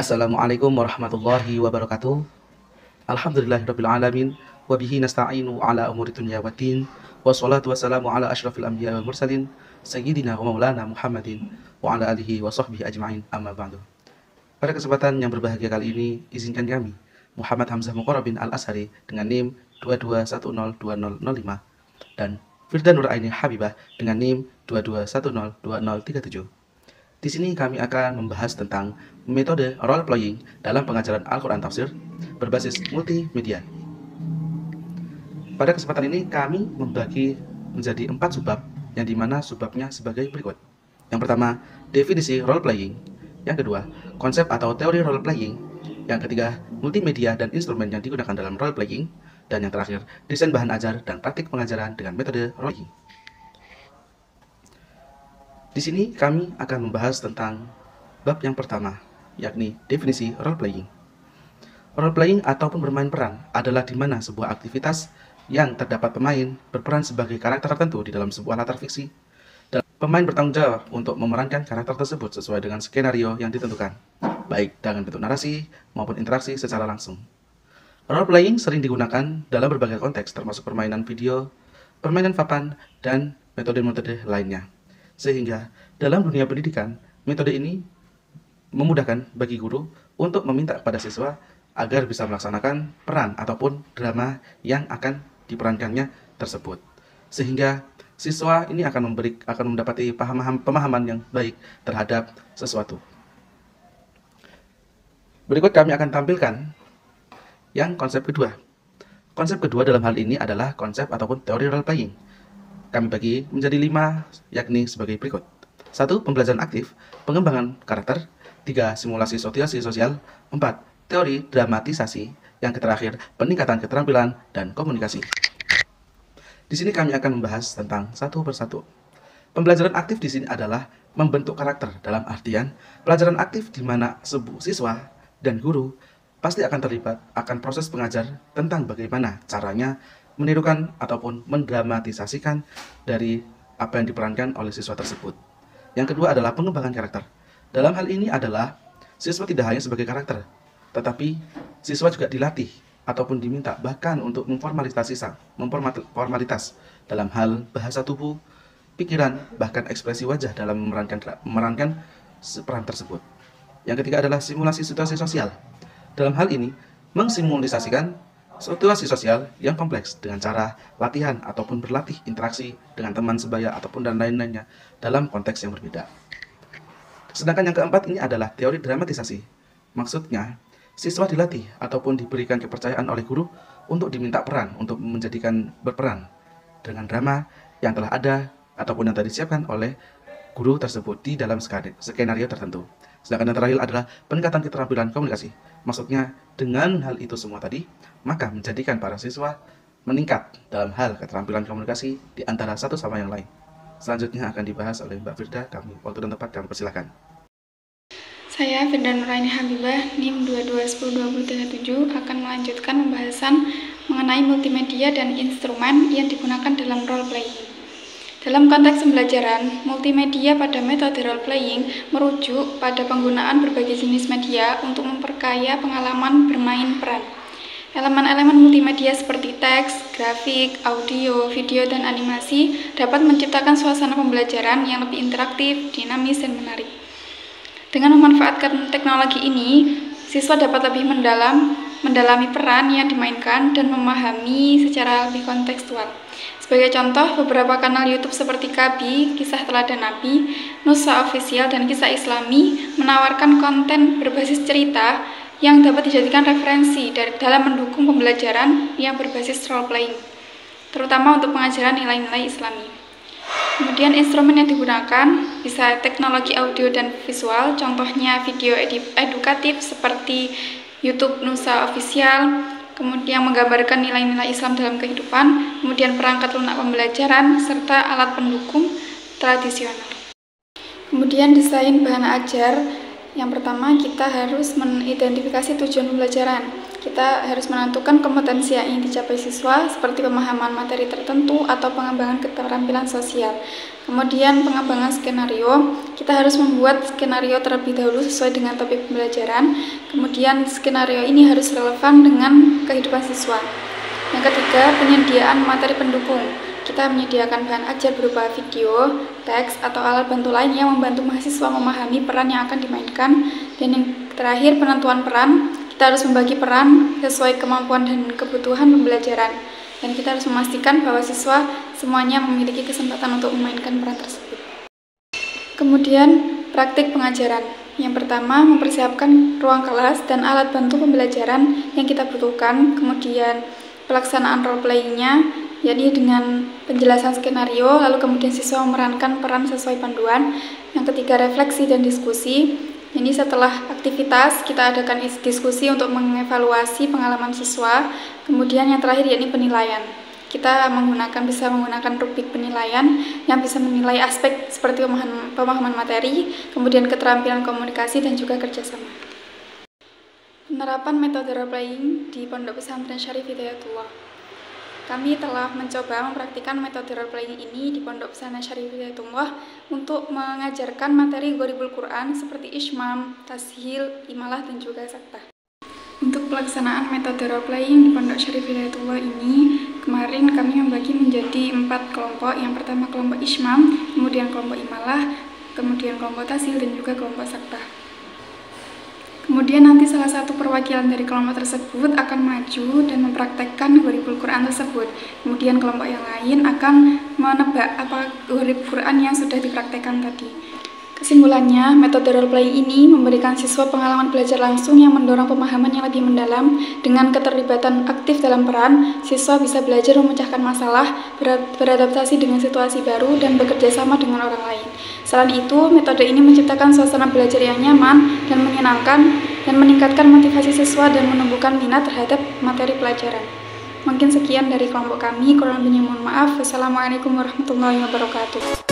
Assalamualaikum warahmatullahi wabarakatuh. Alhamdulillahirabbil alamin wa bihi nasta'inu ala umuri dunya waddin. Wassalatu wassalamu ala asyrafil anbiya wal mursalin sayyidina wa maulana Muhammadin wa ala alihi wa sahbihi ajma'in, amma ba'du. Pada kesempatan yang berbahagia kali ini, izinkan kami Muhammad Hamzah Muqarrabin Al-Ashari dengan NIM 22102005 dan Firda Nur Aini Habibah dengan NIM 22102037. Di sini kami akan membahas tentang metode role playing dalam pengajaran Al-Quran Tafsir berbasis multimedia. Pada kesempatan ini kami membagi menjadi 4 subbab, yang dimana subbabnya sebagai berikut. Yang pertama, definisi role playing. Yang kedua, konsep atau teori role playing. Yang ketiga, multimedia dan instrumen yang digunakan dalam role playing. Dan yang terakhir, desain bahan ajar dan praktik pengajaran dengan metode role playing. Di sini kami akan membahas tentang bab yang pertama, yakni definisi role playing. Role playing ataupun bermain peran adalah di mana sebuah aktivitas yang terdapat pemain berperan sebagai karakter tertentu di dalam sebuah latar fiksi, dan pemain bertanggung jawab untuk memerankan karakter tersebut sesuai dengan skenario yang ditentukan, baik dengan bentuk narasi maupun interaksi secara langsung. Role playing sering digunakan dalam berbagai konteks, termasuk permainan video, permainan papan, dan metode-metode lainnya. Sehingga dalam dunia pendidikan, metode ini memudahkan bagi guru untuk meminta kepada siswa agar bisa melaksanakan peran ataupun drama yang akan diperankannya tersebut. Sehingga siswa ini akan mendapati pemahaman yang baik terhadap sesuatu. Berikut kami akan tampilkan yang konsep kedua. Konsep kedua dalam hal ini adalah konsep ataupun teori role playing. Kami bagi menjadi 5, yakni sebagai berikut. 1. Pembelajaran aktif, pengembangan karakter. 3. Simulasi sosial. 4. Teori dramatisasi. Yang terakhir, peningkatan keterampilan dan komunikasi. Di sini kami akan membahas tentang satu persatu. Pembelajaran aktif di sini adalah membentuk karakter, dalam artian pelajaran aktif di mana siswa dan guru pasti akan terlibat akan proses pengajar tentang bagaimana caranya menirukan ataupun mendramatisasikan dari apa yang diperankan oleh siswa tersebut. Yang kedua adalah pengembangan karakter. Dalam hal ini adalah siswa tidak hanya sebagai karakter, tetapi siswa juga dilatih ataupun diminta bahkan untuk memformalitas dalam hal bahasa tubuh, pikiran, bahkan ekspresi wajah dalam memerankan peran tersebut. Yang ketiga adalah simulasi situasi sosial. Dalam hal ini, mensimulasikan situasi sosial yang kompleks dengan cara latihan ataupun berlatih interaksi dengan teman sebaya ataupun dan lain-lainnya dalam konteks yang berbeda. Sedangkan yang keempat ini adalah teori dramatisasi. Maksudnya, siswa dilatih ataupun diberikan kepercayaan oleh guru untuk diminta peran, untuk berperan dengan drama yang telah ada ataupun yang telah disiapkan oleh guru tersebut di dalam skenario tertentu. Sedangkan yang terakhir adalah peningkatan keterampilan komunikasi. Maksudnya, dengan hal itu semua tadi, maka menjadikan para siswa meningkat dalam hal keterampilan komunikasi di antara satu sama yang lain. Selanjutnya akan dibahas oleh Mbak Firda. Waktu dan tempat kami persilakan. Saya Firda Nur Aini Habibah, NIM 22102037 akan melanjutkan pembahasan mengenai multimedia dan instrumen yang digunakan dalam role playing. Dalam konteks pembelajaran, multimedia pada metode role playing merujuk pada penggunaan berbagai jenis media untuk memperkaya pengalaman bermain peran. Elemen-elemen multimedia seperti teks, grafik, audio, video, dan animasi dapat menciptakan suasana pembelajaran yang lebih interaktif, dinamis, dan menarik. Dengan memanfaatkan teknologi ini, siswa dapat lebih mendalami peran yang dimainkan dan memahami secara lebih kontekstual. Sebagai contoh, beberapa kanal YouTube seperti Kabi, Kisah Teladan Nabi, Nusa Official, dan Kisah Islami menawarkan konten berbasis cerita yang dapat dijadikan referensi dalam mendukung pembelajaran yang berbasis role playing, terutama untuk pengajaran nilai-nilai Islami. Kemudian instrumen yang digunakan bisa teknologi audio dan visual, contohnya video edukatif seperti YouTube Nusa Official, kemudian menggambarkan nilai-nilai Islam dalam kehidupan, kemudian perangkat lunak pembelajaran, serta alat pendukung tradisional. Kemudian desain bahan ajar. Yang pertama, kita harus mengidentifikasi tujuan pembelajaran. kita harus menentukan kompetensi yang ingin dicapai siswa seperti pemahaman materi tertentu atau pengembangan keterampilan sosial. Kemudian pengembangan skenario, kita harus membuat skenario terlebih dahulu sesuai dengan topik pembelajaran. Kemudian skenario ini harus relevan dengan kehidupan siswa. Yang ketiga, penyediaan materi pendukung. Kita menyediakan bahan ajar berupa video, teks, atau alat bantu lain yang membantu mahasiswa memahami peran yang akan dimainkan. Dan yang terakhir, penentuan peran. Kita harus membagi peran sesuai kemampuan dan kebutuhan pembelajaran. Dan kita harus memastikan bahwa siswa semuanya memiliki kesempatan untuk memainkan peran tersebut. Kemudian, praktik pengajaran. Yang pertama, mempersiapkan ruang kelas dan alat bantu pembelajaran yang kita butuhkan. Kemudian, pelaksanaan role playing-nya, yakni dengan penjelasan skenario, lalu kemudian siswa memerankan peran sesuai panduan. Yang ketiga, refleksi dan diskusi. Jadi setelah aktivitas, kita adakan diskusi untuk mengevaluasi pengalaman siswa. Kemudian yang terakhir yakni penilaian. Kita bisa menggunakan rubrik penilaian yang bisa menilai aspek seperti pemahaman materi, kemudian keterampilan komunikasi, dan juga kerjasama. Penerapan metode role playing di Pondok Pesantren Syarif Hidayatullah. Kami telah mencoba mempraktikkan metode role playing ini di Pondok Pesantren Syarif Hidayatullah untuk mengajarkan materi Gharibul Quran seperti Ishmam, Tashil, Imalah, dan juga Saktah. Untuk pelaksanaan metode role playing di Pondok Syarif Hidayatullah ini, kemarin kami membagi menjadi 4 kelompok. Yang pertama kelompok Ishmam, kemudian kelompok Imalah, kemudian kelompok Tashil, dan juga kelompok Saktah. Kemudian nanti salah satu perwakilan dari kelompok tersebut akan maju dan mempraktekkan Gharibul Quran tersebut. Kemudian kelompok yang lain akan menebak apa Gharibul Quran yang sudah dipraktekkan tadi. Kesimpulannya, metode role playing ini memberikan siswa pengalaman belajar langsung yang mendorong pemahaman yang lebih mendalam. Dengan keterlibatan aktif dalam peran, siswa bisa belajar memecahkan masalah, beradaptasi dengan situasi baru, dan bekerja sama dengan orang lain. Selain itu, metode ini menciptakan suasana belajar yang nyaman dan menyenangkan, dan meningkatkan motivasi siswa dan menumbuhkan minat terhadap materi pelajaran. Mungkin sekian dari kelompok kami, kurang lebihnya mohon maaf. Wassalamualaikum warahmatullahi wabarakatuh.